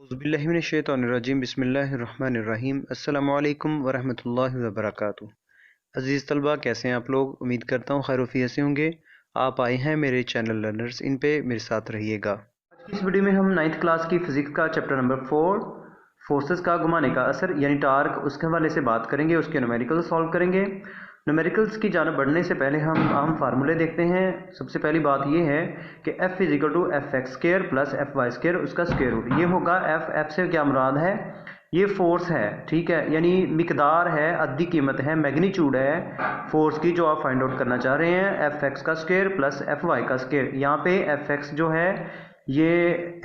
औज़ुबिल्लाहिमिनश्शैतानिर्रजीम बिस्मिल्लाहिर्रहमानिर्रहीम अस्सलामु अलैकुम वरहमतुल्लाहि वबरकातुहू। अज़ीज़ तलबा, कैसे हैं आप लोग? उम्मीद करता हूँ खैर वफ़ीयत से होंगे। आप आए हैं मेरे चैनल लर्नर्स, इन पे मेरे साथ रहिएगा। आज की इस वीडियो में हम 9th क्लास की फ़िज़िक्स का चैप्टर नंबर 4 फोर्सेस का घुमाने का असर यानी टार्क, उसके हवाले से बात करेंगे। उसके न्यूमेरिकल सॉल्व करेंगे। न्यूमेरिकल्स की जानब बढ़ने से पहले हम फार्मूले देखते हैं। सबसे पहली बात यह है कि f is equal to f x square plus f y square, उसका स्क्र रूट ये होगा। एफ से क्या मुराद है? ये फोर्स है, ठीक है, यानी मिकदार है, अद्दी कीमत है, मैग्नीट्यूड है फोर्स की जो आप फाइंड आउट करना चाह रहे हैं। एफ एक्स का स्क्र प्लस एफ वाई का स्क्र। यहाँ पे एफ एक्स जो है ये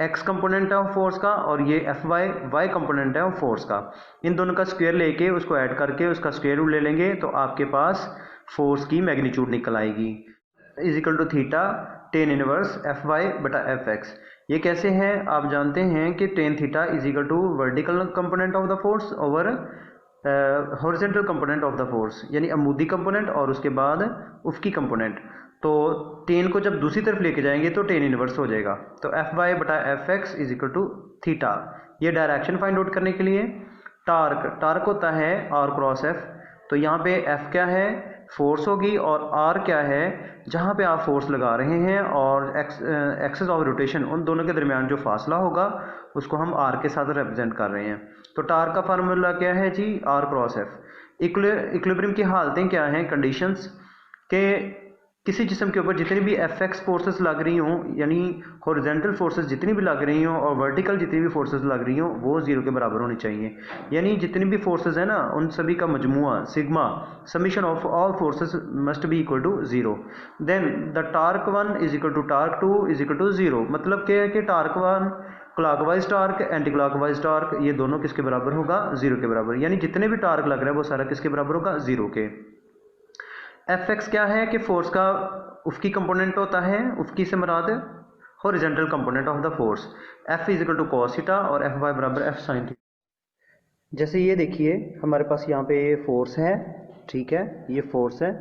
एक्स कंपोनेंट है फोर्स का और ये एफ वाई वाई कंपोनेंट है फोर्स का। इन दोनों का स्क्वायर लेके उसको ऐड करके उसका स्क्वायर रूट ले लेंगे तो आपके पास फोर्स की मैग्नीट्यूड निकल आएगी। Is equal to theta tan inverse f y बटा एफ एक्स। ये कैसे है? आप जानते हैं कि tan theta is equal to vertical component of the force over horizontal component of the force, यानी अमूदी कंपोनेंट और उसके बाद उफकी कंपोनेंट। तो टेन को जब दूसरी तरफ लेके जाएंगे तो टेन इनवर्स हो जाएगा। तो एफ वाई बटा f x is equal to theta. ये डायरेक्शन फाइंड आउट करने के लिए टार्क होता है आर क्रॉस एफ। तो यहाँ पे एफ क्या है? फोर्स होगी, और आर क्या है? जहाँ पे आप फोर्स लगा रहे हैं और एक्सेस ऑफ रोटेशन, उन दोनों के दरमियान जो फासला होगा उसको हम आर के साथ रिप्रेजेंट कर रहे हैं। तो टार्क का फार्मूला क्या है जी? R cross F. इक्विलिब्रियम की हालतें क्या हैं, कंडीशंस के किसी जिस्म के ऊपर जितनी भी एफ एक्स फोर्सेस लग रही हों, यानी हॉरिजॉन्टल फोर्सेस जितनी भी लग रही हों और वर्टिकल जितनी भी फोर्सेस लग रही हों, वो जीरो के बराबर होनी चाहिए। यानी जितनी भी फोर्सेस है ना, उन सभी का मजमुआ sigma summation of all forces must be equal to zero. Then the torque one is equal to torque two is equal to zero. मतलब क्या है कि torque one clockwise torque, anti clockwise torque, ये दोनों किसके बराबर होगा? जीरो के बराबर। यानी जितने भी टार्क लग रहा है वो सारा किसके बराबर होगा? जीरो के। एफ एक्स क्या है कि फोर्स का उफकी कंपोनेंट होता है, उफकी से मुराद horizontal component of the force. F is equal to cos theta और एफ वाई बराबर एफ साइन थीटा। जैसे ये देखिए हमारे पास यहाँ पे ये फोर्स है, ठीक है, ये फोर्स है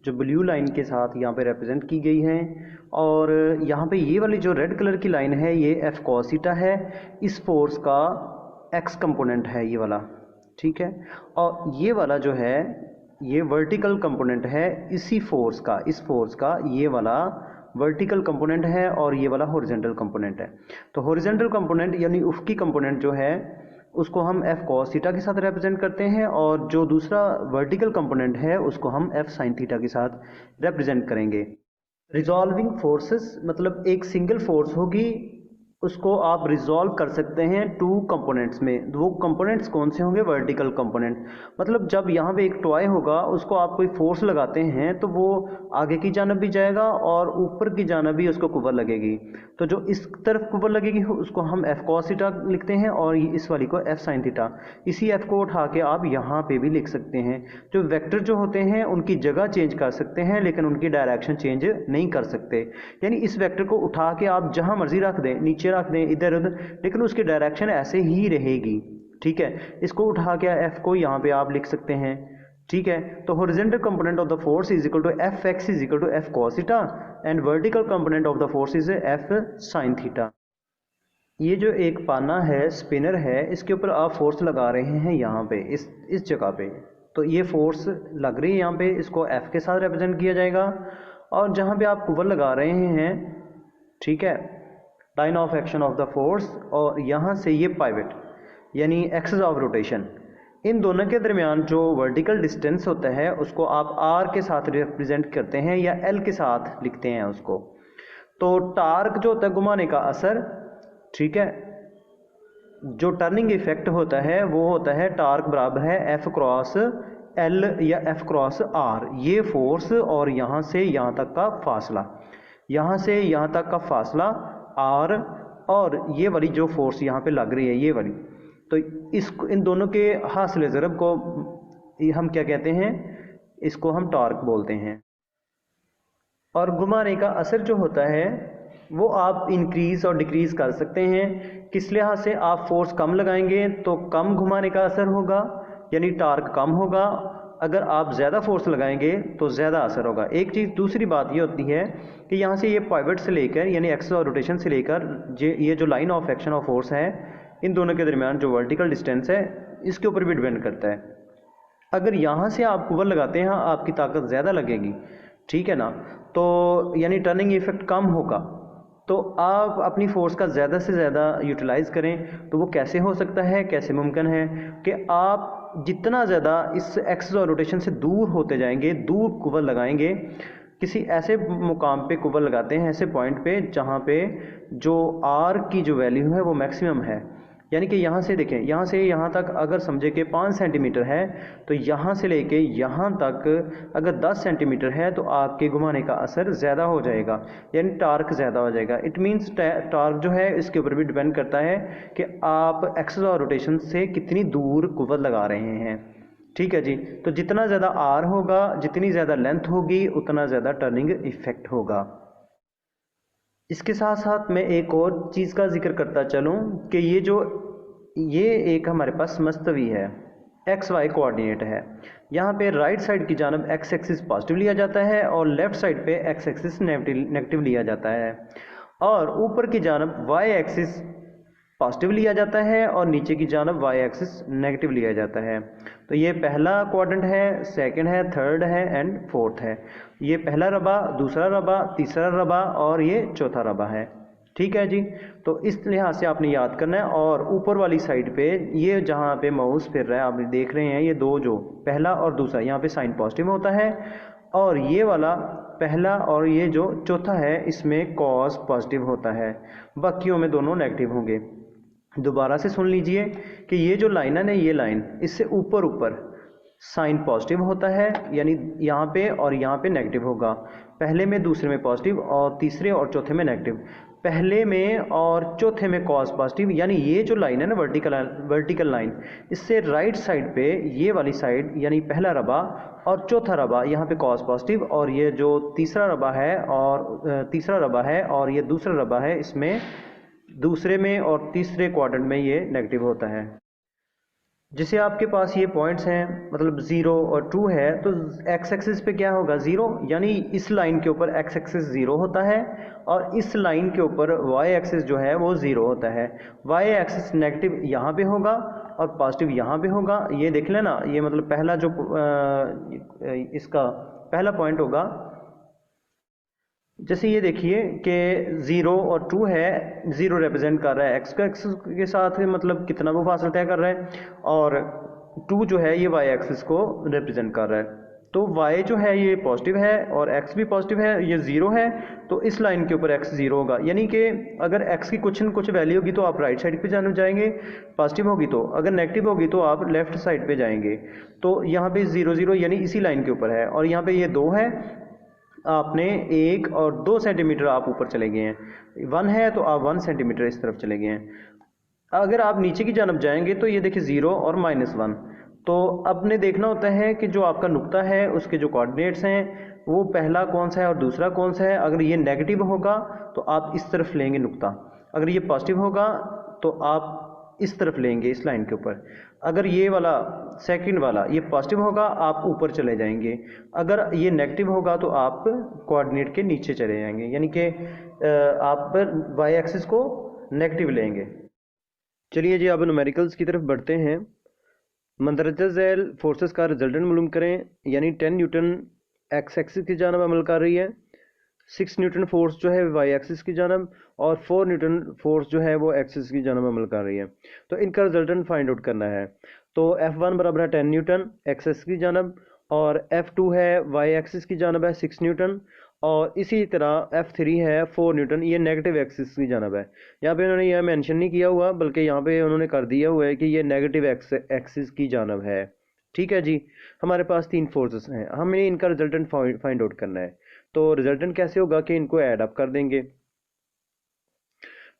जो ब्लू लाइन के साथ यहाँ पे रिप्रेजेंट की गई है, और यहाँ पे ये वाली जो रेड कलर की लाइन है ये एफ कॉस थीटा है। इस फोर्स का एक्स कंपोनेंट है ये वाला, ठीक है, और ये वाला जो है ये वर्टिकल कंपोनेंट है इसी फोर्स का। इस फोर्स का ये वाला वर्टिकल कंपोनेंट है और ये वाला हॉरिजॉन्टल कंपोनेंट है। तो हॉरिजॉन्टल कंपोनेंट यानी उफकी कंपोनेंट जो है उसको हम एफ कॉस थीटा के साथ रिप्रेजेंट करते हैं, और जो दूसरा वर्टिकल कंपोनेंट है उसको हम एफ साइन थीटा के साथ रिप्रेजेंट करेंगे। रिजॉल्विंग फोर्सेस मतलब एक सिंगल फोर्स होगी, उसको आप रिजॉल्व कर सकते हैं टू कंपोनेंट्स में। वो कंपोनेंट्स कौन से होंगे? Vertical component. मतलब जब यहाँ पे एक टॉय होगा उसको आप कोई फोर्स लगाते हैं तो वो आगे की जानब भी जाएगा और ऊपर की जानब भी उसको कुव्वत लगेगी। तो जो इस तरफ कुव्वत लगेगी उसको हम एफ कॉस थीटा लिखते हैं और इस वाली को एफ साइन थीटा। इसी एफ को उठा के आप यहाँ पे भी लिख सकते हैं। जो वेक्टर जो होते हैं उनकी जगह चेंज कर सकते हैं लेकिन उनकी डायरेक्शन चेंज नहीं कर सकते। यानी इस वेक्टर को उठा के आप जहाँ मर्जी रख दें, नीचे रख दें, इधर उधर, लेकिन उसकी डायरेक्शन ऐसे ही रहेगी, ठीक है। इसको उठा के एफ को यहाँ पे आप लिख सकते हैं, ठीक है। तो horizontal component of the force is equal to f x is equal to f cos theta and vertical component of the force is f sine theta. ये जो एक पाना है, स्पिनर है, इसके ऊपर आप फोर्स लगा रहे हैं यहाँ पे इस जगह पे। तो ये फोर्स लग रही है यहाँ पे, इसको एफ के साथ रिप्रेजेंट किया जाएगा, और जहाँ पे आप कुव्वत लगा रहे हैं, ठीक है, line of action of the force, और यहाँ से ये पाइवट यानी एक्सेस ऑफ रोटेशन, इन दोनों के दरमियान जो वर्टिकल डिस्टेंस होता है उसको आप आर के साथ रिप्रेजेंट करते हैं या एल के साथ लिखते हैं उसको। तो टार्क जो होता है घुमाने का असर, ठीक है, जो टर्निंग इफेक्ट होता है वो होता है टार्क बराबर है एफ क्रॉस एल या एफ क्रॉस आर। ये फोर्स और यहाँ से यहाँ तक का फासला, यहाँ से यहाँ तक का फासला आर, और ये वाली जो फोर्स यहाँ पे लग रही है ये वाली, तो इन दोनों के हासिल ज़रब को हम क्या कहते हैं? इसको हम टॉर्क बोलते हैं। और घुमाने का असर जो होता है वो आप इंक्रीज और डिक्रीज कर सकते हैं। किस लिहाज से? आप फोर्स कम लगाएंगे तो कम घुमाने का असर होगा, यानी टार्क कम होगा। अगर आप ज़्यादा फोर्स लगाएंगे तो ज़्यादा असर होगा। एक चीज़ दूसरी बात ये होती है कि यहाँ से ये पाइवट से लेकर यानी एक्सेस और रोटेशन से लेकर ये जो line of action of force है इन दोनों के दरमियान जो वर्टिकल डिस्टेंस है इसके ऊपर भी डिपेंड करता है। अगर यहाँ से आप कुवर लगाते हैं आपकी ताकत ज़्यादा लगेगी, ठीक है ना, तो यानी टर्निंग इफेक्ट कम होगा, तो आप अपनी फोर्स का ज़्यादा से ज़्यादा यूटिलाइज़ करें। तो वो कैसे हो सकता है, कैसे मुमकिन है कि आप जितना ज़्यादा इस एक्सिस और रोटेशन से दूर होते जाएंगे, दूर कुवर लगाएंगे, किसी ऐसे मुकाम पे कुवर लगाते हैं, ऐसे पॉइंट पे जहाँ पे जो आर की जो वैल्यू है वो मैक्सिमम है। यानी कि यहाँ से देखें, यहाँ से यहाँ तक अगर समझे कि 5 सेंटीमीटर है, तो यहाँ से लेके यहाँ तक अगर 10 सेंटीमीटर है तो आपके घुमाने का असर ज़्यादा हो जाएगा, यानी टार्क ज़्यादा हो जाएगा। इट मीन्स टार्क जो है इसके ऊपर भी डिपेंड करता है कि आप एक्सिस और रोटेशन से कितनी दूर कुवर लगा रहे हैं, ठीक है जी। तो जितना ज़्यादा आर होगा, जितनी ज़्यादा लेंथ होगी, उतना ज़्यादा टर्निंग इफेक्ट होगा। इसके साथ साथ मैं एक और चीज़ का जिक्र करता चलूँ कि ये एक हमारे पास मस्तवी है, एक्स वाई कोऑर्डिनेट है। यहाँ पे राइट साइड की जानब एक्स एक्सिस पॉजिटिव लिया जाता है और लेफ़्ट साइड पे एक्स एक्सिस नेगेटिव लिया जाता है, और ऊपर की जानब वाई एक्सिस पॉजिटिव लिया जाता है और नीचे की जानब वाई एक्सिस नेगेटिव लिया जाता है। तो ये पहला क्वाड्रेंट है, सेकंड है, थर्ड है एंड फोर्थ है। ये पहला रबा, दूसरा रबा, तीसरा रबा और ये चौथा रबा है, ठीक है जी। तो इस लिहाज से आपने याद करना है। और ऊपर वाली साइड पे ये जहाँ पे माउस फिर रहा है आप देख रहे हैं, ये दो जो पहला और दूसरा, यहाँ पे साइन पॉजिटिव होता है, और ये वाला पहला और ये जो चौथा है इसमें कॉस पॉजिटिव होता है, बाकियों में दोनों नेगेटिव होंगे। दोबारा से सुन लीजिए कि ये जो लाइन है ना, ये लाइन इससे ऊपर ऊपर साइन पॉजिटिव होता है, यानी यहाँ पे और यहाँ पे नेगेटिव होगा। पहले में, दूसरे में पॉजिटिव और तीसरे और चौथे में नेगेटिव। पहले में और चौथे में कॉस पॉजिटिव, यानी ये जो लाइन है ना वर्टिकल लाइन, इससे राइट साइड पे ये वाली साइड यानी पहला रबा और चौथा रबा यहाँ पे कॉस पॉजिटिव, और ये जो तीसरा रबा है और ये दूसरा रबा है, इसमें दूसरे में और तीसरे क्वाड्रेंट में ये नेगेटिव होता है। जैसे आपके पास ये पॉइंट्स हैं, मतलब 0 और 2 है, तो एक्स एक्सिस पे क्या होगा 0, यानी इस लाइन के ऊपर एक्स एक्सिस 0 होता है और इस लाइन के ऊपर वाई एक्सिस जो है वो 0 होता है। वाई एक्सिस नेगेटिव यहाँ पे होगा और पॉजिटिव यहाँ पे होगा। ये देख लेना, ये मतलब पहला जो इसका पहला पॉइंट होगा। जैसे ये देखिए कि 0 और 2 है, 0 रिप्रेजेंट कर रहा है एक्स एक्सिस के साथ, मतलब कितना वो फासला तय कर रहा है, और 2 जो है ये वाई एक्सिस को रिप्रेजेंट कर रहा है। तो y जो है ये पॉजिटिव है और x भी पॉजिटिव है, ये 0 है, तो इस लाइन के ऊपर x 0 होगा। यानी कि अगर x की कुछ न कुछ वैल्यू होगी तो आप राइट साइड पे जाएंगे, पॉजिटिव होगी तो, अगर नेगेटिव होगी तो आप लेफ्ट साइड पे जाएंगे। तो यहाँ पे 0 0 यानी इसी लाइन के ऊपर है, और यहाँ पे ये 2 है, आपने 1 और 2 सेंटीमीटर आप ऊपर चले गए हैं। 1 है तो आप 1 सेंटीमीटर इस तरफ चले गए हैं। अगर आप नीचे की जानब जाएंगे तो ये देखिए 0 और -1। तो अपने देखना होता है कि जो आपका नुक्ता है उसके जो कोऑर्डिनेट्स हैं वो पहला कौन सा है और दूसरा कौन सा है। अगर ये नेगेटिव होगा तो आप इस तरफ लेंगे नुक्ता, अगर ये पॉजिटिव होगा तो आप इस तरफ लेंगे इस लाइन के ऊपर। अगर ये वाला सेकंड वाला ये पॉजिटिव होगा आप ऊपर चले जाएंगे, अगर ये नेगेटिव होगा तो आप कोऑर्डिनेट के नीचे चले जाएंगे, यानी कि आप वाई एक्सिस को नेगेटिव लेंगे। चलिए जी अब न्यूमेरिकल्स की तरफ बढ़ते हैं। मंदरजा झैल फोर्सेस का रिजल्टेंट मालूम करें, यानी 10 न्यूटन एक्स एक्सिस की जानब अमल कर रही है, 6 न्यूटन फोर्स जो है वाई एक्सिस की जानब, और 4 न्यूटन फोर्स जो है वो एक्सिस की जानब अमल कर रही है। तो इनका रिजल्टेंट फाइंड आउट करना है। तो F1 बराबर है 10 न्यूटन एक्सिस की जानब, और F2 है वाई एक्सिस की जानब है 6 न्यूटन, और इसी तरह F3 है 4 न्यूटन, ये नेगेटिव एक्सिस की जानब है। यहाँ पे उन्होंने यह मेंशन नहीं किया हुआ, बल्कि यहाँ पे उन्होंने कर दिया हुआ है कि ये नेगेटिव एक्सिस की जानब है। ठीक है जी, हमारे पास 3 फोर्सेस हैं, हमें इनका रिजल्टेंट फाइंड आउट करना है। तो रिजल्टेंट कैसे होगा कि इनको ऐड अप कर देंगे।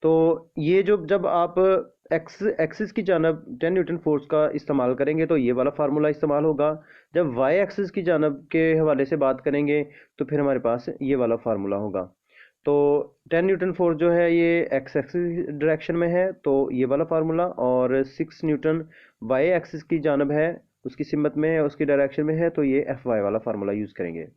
तो ये जो जब आप एक्सिस की जानब 10 न्यूटन फोर्स का इस्तेमाल करेंगे तो ये वाला फार्मूला इस्तेमाल होगा। जब वाई एक्सिस की जानब के हवाले से बात करेंगे तो फिर हमारे पास ये वाला फार्मूला होगा। तो 10 न्यूटन फोर्स जो है ये एक्स एक्सिस डायरेक्शन में है तो ये वाला फार्मूला, और 6 न्यूटन वाई एक्सिस की जानब है, उसकी सिमत में है, उसकी डायरेक्शन में है, तो ये एफ वाई वाला फार्मूला यूज़ करेंगे।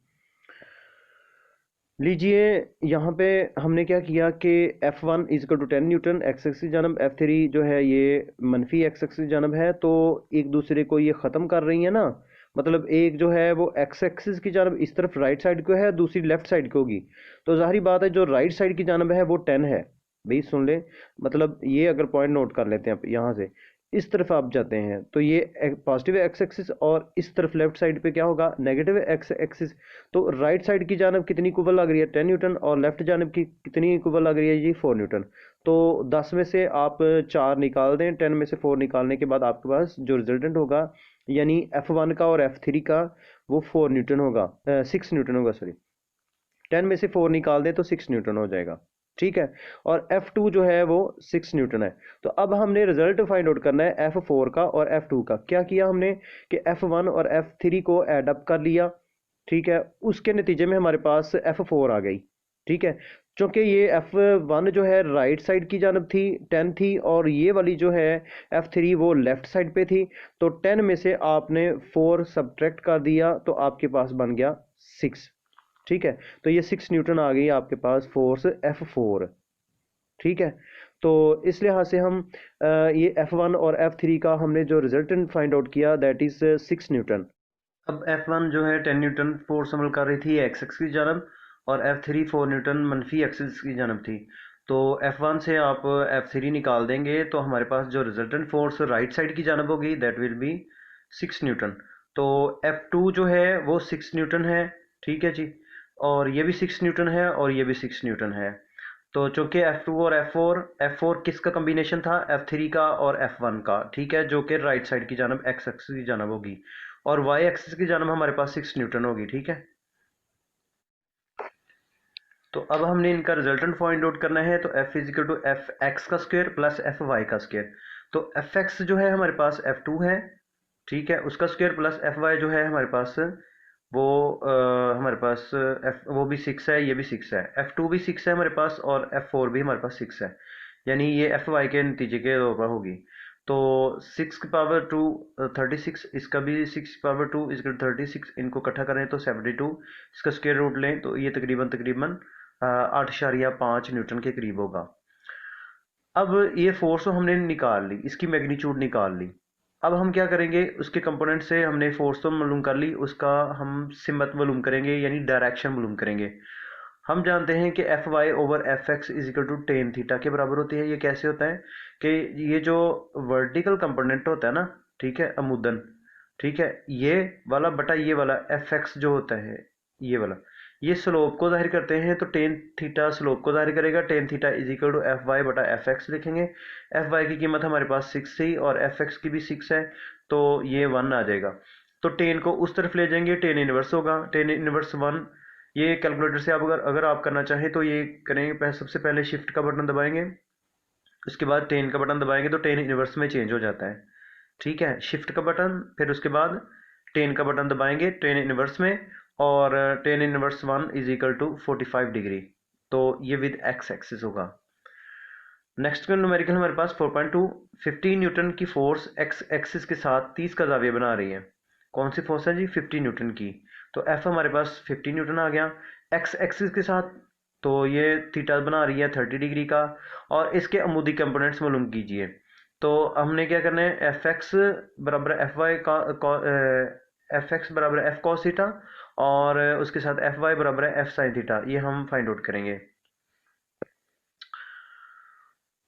लीजिए, यहाँ पे हमने क्या किया कि F1 one is equal to 10 newton, x axis की जानब F3 जो है ये मनफी एक्स एक्सिस की जानब है, तो एक दूसरे को ये ख़त्म कर रही है ना। मतलब एक जो है वो एक्स एक्सिस की जानब इस तरफ राइट साइड को है, दूसरी लेफ्ट साइड को होगी। तो जाहिर बात है जो राइट साइड की जानब है वो 10 है। भाई सुन ले, मतलब ये अगर पॉइंट नोट कर लेते हैं आप यहाँ से, इस तरफ आप जाते हैं तो ये पॉजिटिव एक्स एक्सिस, और इस तरफ लेफ्ट साइड पे क्या होगा, नेगेटिव एक्स एक्सिस। तो राइट साइड की जानब कितनी कुबल लग रही है, 10 न्यूटन, और लेफ्ट जानब की कितनी कुबल लग रही है जी, 4 न्यूटन। तो 10 में से आप 4 निकाल दें, 10 में से 4 निकालने के बाद आपके पास जो रिजल्टेंट होगा, यानी F1 का और F3 का, वो 4 न्यूटन होगा, 6 न्यूटन होगा, सॉरी। 10 में से 4 निकाल दें तो 6 न्यूटन हो जाएगा। ठीक है। और F2 जो है वो 6 न्यूटन है। तो अब हमने रिजल्ट फाइंड आउट करना है F4 का और F2 का। क्या किया हमने कि F1 और F3 को ऐड अप कर लिया। ठीक है। उसके नतीजे में हमारे पास F4 आ गई। ठीक है। क्योंकि ये F1 जो है राइट साइड की जानब थी, 10 थी, और ये वाली जो है F3 वो लेफ्ट साइड पे थी। तो 10 में से आपने 4 सब्ट्रैक्ट कर दिया तो आपके पास बन गया 6। ठीक है। तो ये 6 न्यूटन आ गई आपके पास फोर्स F4। ठीक है। तो इस लिहाज से हम ये F1 और F3 का हमने जो रिजल्टेंट फाइंड आउट किया, दैट इज 6 न्यूटन। अब F1 जो है 10 न्यूटन फोर्स अमल कर रही थी एक्स एक्सिस की जानब, और F3 4 न्यूटन मनफी एक्सिस की जानब थी। तो F1 से आप F3 निकाल देंगे तो हमारे पास जो रिजल्टेंट फोर्स राइट साइड की जानब होगी दैट विल बी 6 न्यूटन। तो F2 जो है वो 6 न्यूटन है। ठीक है जी। और ये भी 6 न्यूटन है और ये भी 6 न्यूटन है। तो चूंकि F2 और F4 किसका कम्बिनेशन था, F3 का और F1 का। ठीक है। जो कि राइट साइड की जानब एक्स एक्सिस की जानब होगी, और वाई एक्सिस की जानब हमारे पास 6 न्यूटन होगी। ठीक है। तो अब हमने इनका रिजल्टेंट फाइंड आउट करना है। तो F is equal to f x का स्क्वायर प्लस एफ वाई का स्क्वायर। तो एफ एक्स जो है हमारे पास F2 है। ठीक है। उसका स्क्वायर प्लस एफ वाई जो है हमारे पास वो हमारे पास वो भी 6 है, ये भी 6 है, F2 भी 6 है हमारे पास, और F4 भी हमारे पास 6 है। यानी ये एफ वाई के नतीजे के तौर पर होगी। तो 6 की पावर 2 36, इसका भी 6 की पावर 2 इसका 36, इनको इकट्ठा करें तो 72, इसका स्क्वायर रूट लें तो ये तकरीबन तकरीबन 8.5 न्यूटन के करीब होगा। अब ये फोर्स तो हमने निकाल ली, इसकी मैग्नीट्यूड निकाल ली। अब हम क्या करेंगे, उसके कंपोनेंट से हमने फोर्स तो मालूम कर ली, उसका हम सिमत मालूम करेंगे, यानी डायरेक्शन मालूम करेंगे। हम जानते हैं कि f y over f x is equal to tan theta के बराबर होती है। ये कैसे होता है कि ये जो वर्टिकल कंपोनेंट होता है ना, ठीक है, अमुदन, ठीक है, ये वाला बटा ये वाला एफ एक्स जो होता है, ये वाला, ये स्लोप को जाहिर करते हैं। तो टेन थीटा स्लोप को जाहिर करेगा। Tan theta is equal to f y बटा एफ एक्स लिखेंगे। एफ वाई की कीमत हमारे पास 6 थी और एफ एक्स की भी 6 है, तो ये 1 आ जाएगा। तो टेन को उस तरफ ले जाएंगे, टेन इनवर्स होगा, टेन इनवर्स 1। ये कैलकुलेटर से आप अगर अगर आप करना चाहें तो ये करेंगे, सबसे पहले शिफ्ट का बटन दबाएंगे, उसके बाद टेन का बटन दबाएंगे तो टेन इनवर्स में चेंज हो जाता है। ठीक है। शिफ्ट का बटन, फिर उसके बाद टेन का बटन दबाएंगे टेन इनवर्स में, और tan inverse 1 is equal to 45 degree. तो ये विद एक्स एक्सिस होगा। नेक्स्ट का न्यूमेरिकल हमारे पास 4.2, 15 न्यूटन की फोर्स एक्स एक्सिस के साथ 30 का जाविया बना रही है। कौन सी फोर्स है जी, 50 न्यूटन की। तो एफ हमारे पास 50 न्यूटन आ गया एक्स एक्सिस के साथ। तो ये थीटा बना रही है 30 डिग्री का, और इसके अमूदी कंपोनेंट्स मालूम कीजिए। तो हमने क्या करना है, एफ एक्स बराबर एफ वाई का, एफ एक्स बराबर एफ कॉस थीटा, और उसके साथ एफ वाई बराबर है एफ साइन थीटा, ये हम फाइंड आउट करेंगे।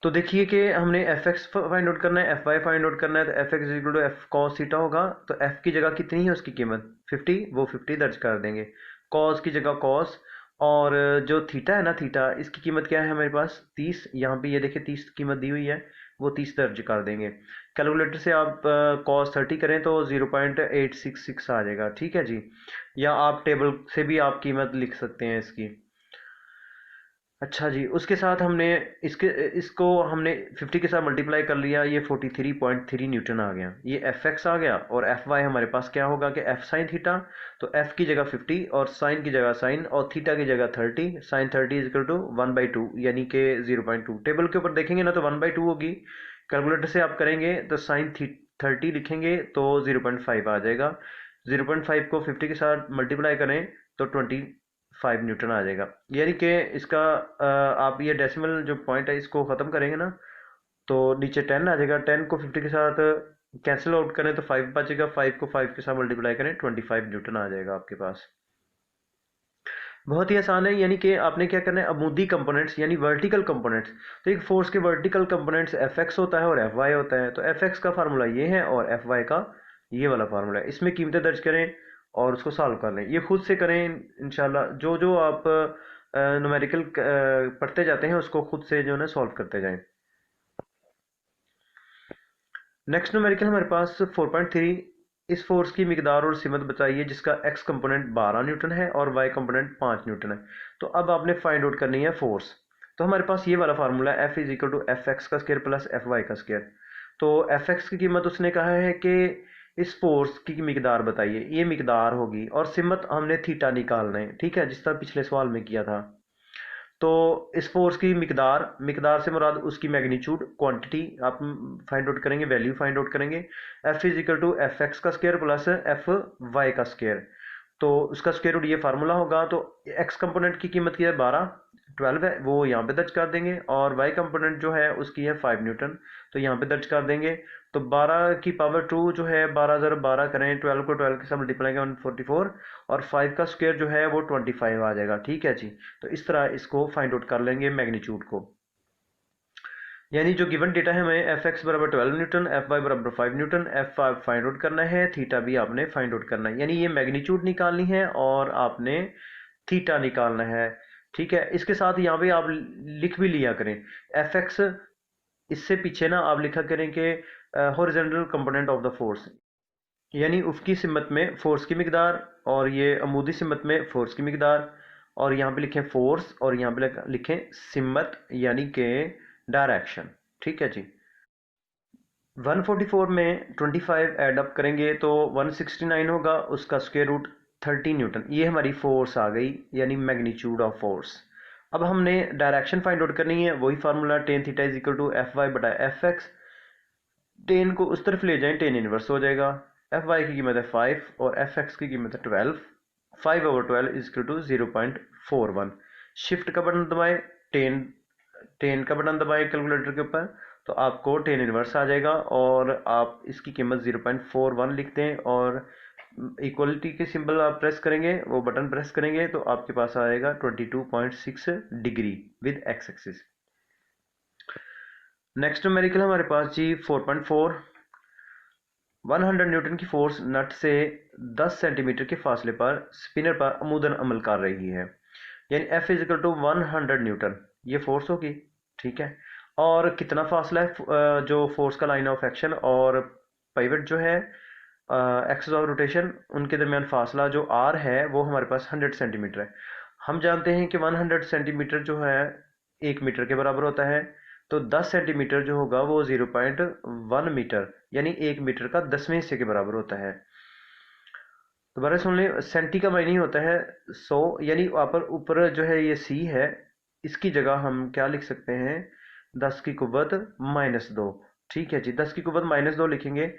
तो देखिए कि हमने एफ एक्स फाइंड आउट करना है, एफ वाई फाइंड आउट करना है। तो f x equal to f cos theta होगा। तो एफ की जगह कितनी है उसकी कीमत 50, वो 50 दर्ज कर देंगे। कॉस की जगह कॉस, और जो थीटा है ना, थीटा इसकी कीमत क्या है हमारे पास 30। यहाँ पे ये देखिए 30 कीमत दी हुई है, वो 30 दर्ज कर देंगे। कैलकुलेटर से आप कॉस 30 करें तो 0.866 आ जाएगा। ठीक है जी। या आप टेबल से भी आप कीमत लिख सकते हैं इसकी। अच्छा जी, उसके साथ हमने इसको हमने 50 के साथ मल्टीप्लाई कर लिया, ये 43.3 न्यूटन आ गया। ये एफ एक्स आ गया, और एफ वाई हमारे पास क्या होगा कि एफ साइन थीटा। तो एफ की जगह 50 और साइन की जगह साइन, और थीटा की जगह 30। साइन 30 इज इक्वल टू 1/2, यानी कि 0.2। टेबल के ऊपर देखेंगे ना तो 1/2 होगी। कैलकुलेटर से आप करेंगे तो साइन 30 लिखेंगे तो 0.5 आ जाएगा। 0.5 को 50 के साथ मल्टीप्लाई करें तो 25 5 न्यूटन आ जाएगा। यानी कि इसका आप ये डेसिमल जो पॉइंट है इसको ख़त्म करेंगे ना, तो नीचे 10 आ जाएगा। 10 को 50 के साथ कैंसिल आउट करें तो 5 बचेगा, 5 को 5 के साथ मल्टीप्लाई करें 25 न्यूटन आ जाएगा आपके पास। बहुत ही आसान है। यानी कि आपने क्या करना है, अमूदी कंपोनेंट्स यानी वर्टिकल कंपोनेंट्स। तो एक फोर्स के वर्टिकल कंपोनेंट्स एफ एक्स होता है और एफ वाई होता है। तो एफ एक्स का फार्मूला ये है और एफ वाई का ये वाला फार्मूला है। इसमें कीमतें दर्ज करें और उसको सॉल्व कर लें। ये खुद से करें इंशाल्लाह। जो जो आप न्यूमेरिकल पढ़ते जाते हैं उसको खुद से जो है सॉल्व करते जाएं। नेक्स्ट न्यूमेरिकल हमारे पास 4.3, इस फोर्स की मिकदार और सिमत बताइए जिसका एक्स कंपोनेंट 12 न्यूटन है और वाई कंपोनेंट 5 न्यूटन है। तो अब आपने फाइंड आउट करनी है फोर्स। तो हमारे पास ये वाला फार्मूला है, f is equal to f x का स्क्वायर प्लस एफ वाई का स्क्वायर। तो एफ एक्स की कीमत उसने कहा है कि इस फोर्स की मिकदार बताइए, ये मिकदार होगी, और सिमत हमने थीटा निकालना है, ठीक है, जिस तरह पिछले सवाल में किया था। तो इस फोर्स की मिकदार, मिकदार से मुराद उसकी मैग्नीट्यूड, क्वांटिटी आप फाइंड आउट करेंगे, वैल्यू फाइंड आउट करेंगे। F is equal to f x का स्क्वायर प्लस एफ वाई का स्क्वायर। तो उसका स्क्वायर रूट ये फार्मूला होगा। तो एक्स कंपोनेंट की कीमत की है 12, 12 है, वो यहाँ पे दर्ज कर देंगे। और वाई कंपोनेंट जो है उसकी है 5 न्यूटन, तो यहाँ पे दर्ज कर देंगे। तो 12 की पावर 2 जो है 12 ज़रा 12 करें, 12 को 12 के साथ मल्टीप्लाई करें 144, और 5 का स्क्वायर जो है वो 25 आ जाएगा। ठीक है जी। तो इस तरह इसको फाइंड आउट कर लेंगे मैग्नीट्यूड को। यानी जो गिवन डेटा है हमें एफ एक्स बराबर 12 न्यूटन, एफ वाई बराबर 5 न्यूटन, एफ फाइंड आउट करना है, थीटा भी आपने फाइंड आउट करना है। यानी ये मैग्नीट्यूड निकालनी है और आपने थीटा निकालना है। ठीक है। इसके साथ यहाँ पे आप लिख भी लिया करें एफ एक्स, इससे पीछे ना आप लिखा करें कि horizontal component of the force, यानी उसकी सिमत में फोर्स की मिकदार, और ये अमूदी सिमत में फोर्स की मिकदार, और यहाँ पे लिखें फोर्स और यहाँ पे लिखें सिमत यानी कि डायरेक्शन। ठीक है जी। 144 में 25 ऐड अप करेंगे तो 169 होगा, उसका स्क्वायर रूट 30 न्यूटन। ये हमारी फोर्स आ गई, यानी मैग्नीट्यूड ऑफ फोर्स। अब हमने डायरेक्शन फाइंड आउट करनी है, वही formula tan theta is equal to f y बटा एफ एक्स। टेन को उस तरफ ले जाएं, टेन इनवर्स हो जाएगा। एफ वाई की कीमत है 5 और एफ एक्स की कीमत है 12। 5/12 इज इक्वल टू 0.41। शिफ्ट का बटन दबाएं, टेन टेन का बटन दबाएं कैलकुलेटर के ऊपर, तो आपको टेन इनवर्स आ जाएगा। और आप इसकी कीमत 0.41 लिख दें और इक्वलिटी के सिंबल आप प्रेस करेंगे, वो बटन प्रेस करेंगे, तो आपके पास आएगा 22.6 degree with x axis. Next numerical हमारे पास जी 4.4, 100 न्यूटन की फोर्स नट से 10 सेंटीमीटर के फासले पर स्पिनर पर अमूदन अमल कर रही है। यानी f is equal to 100 newton ये फोर्स होगी। ठीक है। और कितना फासला है जो फोर्स का लाइन ऑफ एक्शन और पाइवट जो है एक्सिस ऑफ रोटेशन, उनके दरमियान फासला जो आर है वो हमारे पास 100 सेंटीमीटर है। हम जानते हैं कि 100 सेंटीमीटर जो है 1 मीटर के बराबर होता है। तो 10 सेंटीमीटर जो होगा वो 0.1 मीटर यानी 1 मीटर का 10वें हिस्से के बराबर होता है। दोबारा सुन लें, सेंटी का मायने होता है 100, यानी ऊपर ऊपर जो है ये सी है, इसकी जगह हम क्या लिख सकते हैं, 10 की कुव्वत -2। ठीक है जी। 10 की कुव्वत -2 लिखेंगे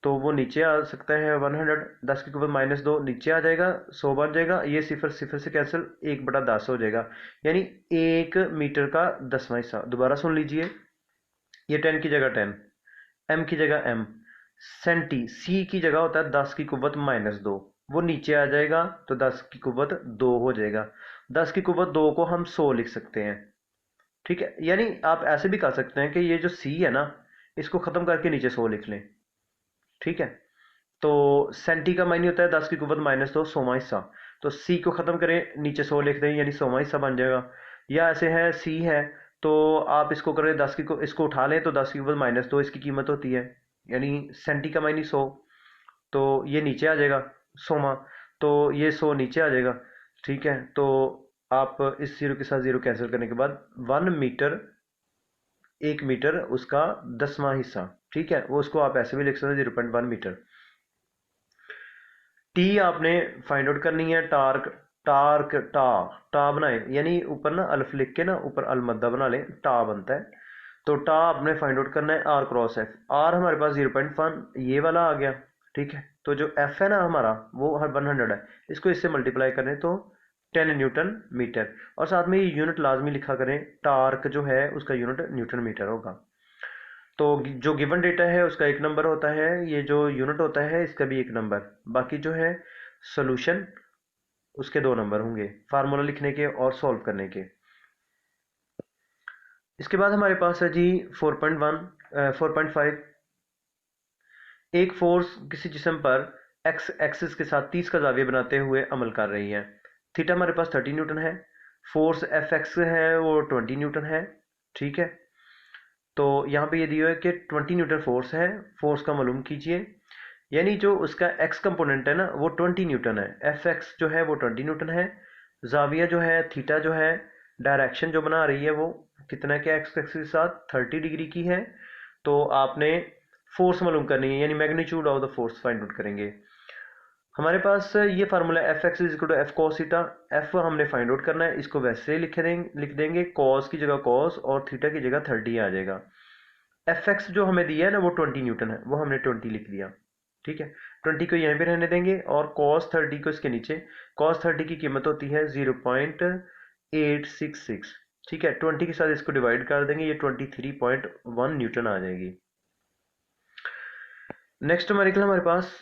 तो वो नीचे आ सकता है 100, 10 की कुव्वत -2 नीचे आ जाएगा, 100 बन जाएगा, ये सिफर सिफर से कैंसिल, 1/10 हो जाएगा, यानी 1 मीटर का 10वां हिस्सा। दोबारा सुन लीजिए, ये 10 की जगह 10, एम की जगह एम, सेंटी सी की जगह होता है 10 की कुव्वत -2, वो नीचे आ जाएगा तो 10 की कुव्वत 2 हो जाएगा। 10 की कुव्वत 2 को हम 100 लिख सकते हैं। ठीक है। यानी आप ऐसे भी कर सकते हैं कि ये जो सी है ना, इसको ख़त्म करके नीचे 100 लिख लें। ठीक है। तो सेंटी का मायने होता है 10 की कुव्वत -2 100वां हिस्सा, तो सी को ख़त्म करें, नीचे 100 लिख दें, यानी 100वां हिस्सा बन जाएगा। या ऐसे है सी है तो आप इसको करें 10 की को इसको उठा लें तो 10 की कुव्वत -2 इसकी कीमत होती है, यानी सेंटी का मायने 100, तो ये नीचे आ जाएगा 100वां, तो ये 100 नीचे आ जाएगा। ठीक है। तो आप इस जीरो के साथ जीरो कैंसिल करने के बाद 1 मीटर, 1 मीटर उसका 10वां हिस्सा। ठीक है। वो उसको आप ऐसे भी लिख सकते हैं 0.1 मीटर। टी आपने फाइंड आउट करनी है, टार्क, टार्क टा टा बनाए, यानी ऊपर ना अल्फ लिख के ना ऊपर अलमद्दा बना लें, टा बनता है। तो टा आपने फाइंड आउट करना है आर क्रॉस एफ। आर हमारे पास 0.1 ये वाला आ गया। ठीक है। तो जो एफ है ना हमारा वो 100 है, इसको इससे मल्टीप्लाई करें तो 10 न्यूटन मीटर। और साथ में ये यूनिट लाजमी लिखा करें, टार्क जो है उसका यूनिट न्यूटन मीटर होगा। तो जो गिवन डेटा है उसका एक नंबर होता है, ये जो यूनिट होता है इसका भी एक नंबर, बाकी जो है सोल्यूशन उसके 2 नंबर होंगे, फार्मूला लिखने के और सॉल्व करने के। इसके बाद हमारे पास है जी 4.5, एक फोर्स किसी जिस्म पर एक्स एक्सिस के साथ 30 का जाविया बनाते हुए अमल कर रही है। थीटा हमारे पास 30 न्यूटन है, फोर्स एफ एक्स है वो 20 न्यूटन है। ठीक है, तो यहाँ पे ये दिया है कि 20 न्यूटन फोर्स है, फोर्स का मालूम कीजिए। यानी जो उसका एक्स कंपोनेंट है ना वो 20 न्यूटन है, एफ एक्स जो है वो 20 न्यूटन है, जाविया जो है थीटा जो है, डायरेक्शन जो बना रही है वो कितना के एक्स एक्सिस के साथ 30 डिग्री की है। तो आपने फोर्स मालूम करनी है, यानी magnitude of the force find out करेंगे। हमारे पास ये formula f x is equal to f cos theta, f हमने फाइंड आउट करना है, इसको वैसे लिख देंगे, कॉस की जगह कॉस और थीटा की जगह 30 आ जाएगा। एफ एक्स जो हमें दिया है ना वो 20 न्यूटन है, वो हमने 20 लिख दिया। ठीक है, 20 को यहीं पे रहने देंगे और कॉस 30 को इसके नीचे। कॉस 30 की कीमत होती है 0.866। ठीक है, 20 के साथ इसको डिवाइड कर देंगे, ये 23.1 न्यूटन आ जाएगी। नेक्स्ट हमारे पास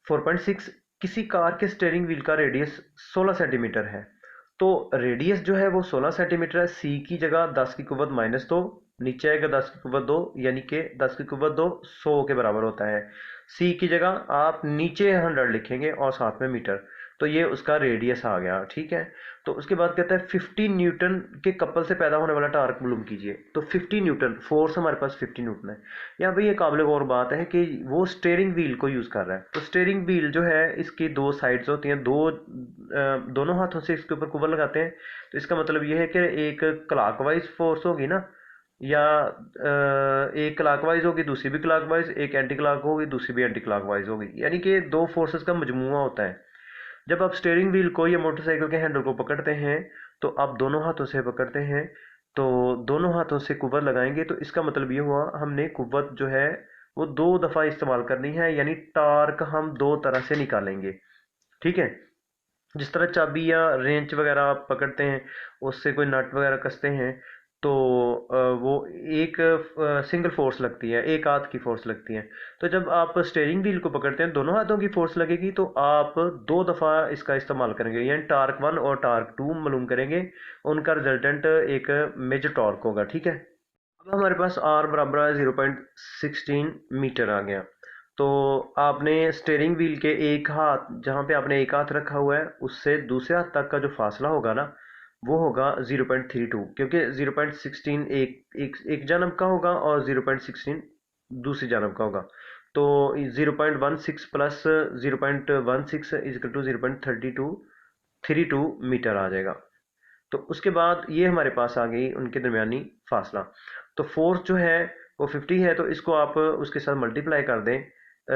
4.6, किसी कार के स्टीयरिंग व्हील का रेडियस 16 सेंटीमीटर है। तो रेडियस जो है वो 16 सेंटीमीटर है, सी की जगह 10 की कुव्वत -2, नीचे आएगा 10 की कुव्वत 2, यानी कि 10 की कुव्वत 2 100 के बराबर होता है। सी की जगह आप नीचे 100 लिखेंगे और साथ में मीटर, तो ये उसका रेडियस आ गया। ठीक है, तो उसके बाद कहता है 50 न्यूटन के कपल से पैदा होने वाला टार्क मालूम कीजिए। तो 50 न्यूटन फोर्स हमारे पास 50 न्यूटन है। यहाँ पे ये काबिल गौर बात है कि वो स्टीयरिंग व्हील को यूज़ कर रहा है। तो स्टीयरिंग व्हील जो है इसकी 2 साइड्स होती हैं, दोनों हाथों से इसके ऊपर कुबल लगाते हैं। तो इसका मतलब ये है कि एक क्लॉकवाइज फोर्स होगी ना, या एक क्लॉकवाइज होगी दूसरी भी क्लॉकवाइज, एक एंटी क्लॉक होगी दूसरी भी एंटी क्लॉकवाइज होगी, यानी कि 2 फोर्सेस का मजमूआ होता है। जब आप स्टीयरिंग व्हील को या मोटरसाइकिल के हैंडल को पकड़ते हैं तो आप दोनों हाथों से पकड़ते हैं, तो दोनों हाथों से कुव्वत लगाएंगे, तो इसका मतलब ये हुआ हमने कुव्वत जो है वो 2 दफ़ा इस्तेमाल करनी है, यानी टार्क हम 2 तरह से निकालेंगे। ठीक है, जिस तरह चाबी या रेंच वगैरह आप पकड़ते हैं, उससे कोई नट वगैरह कसते हैं, तो वो एक सिंगल फोर्स लगती है, एक हाथ की फोर्स लगती है। तो जब आप स्टीयरिंग व्हील को पकड़ते हैं दोनों हाथों की फोर्स लगेगी, तो आप 2 दफ़ा इसका इस्तेमाल करेंगे, यानी टार्क 1 और टार्क 2 मालूम करेंगे, उनका रिजल्टेंट एक मेजर टॉर्क होगा। ठीक है, अब हमारे पास आर बराबर है 0.16 मीटर आ गया। तो आपने स्टीयरिंग व्हील के एक हाथ, जहाँ पे आपने एक हाथ रखा हुआ है, उससे दूसरे हाथ तक का जो फासला होगा ना वो होगा 0.32, क्योंकि 0.16 एक जानब का होगा और 0.16 दूसरी जानब का होगा। तो 0.16 plus 0.16 is equal to 0.32 metre आ जाएगा। तो उसके बाद ये हमारे पास आ गई उनके दरमियानी फासला। तो फोर्स जो है वो 50 है, तो इसको आप उसके साथ मल्टीप्लाई कर दें,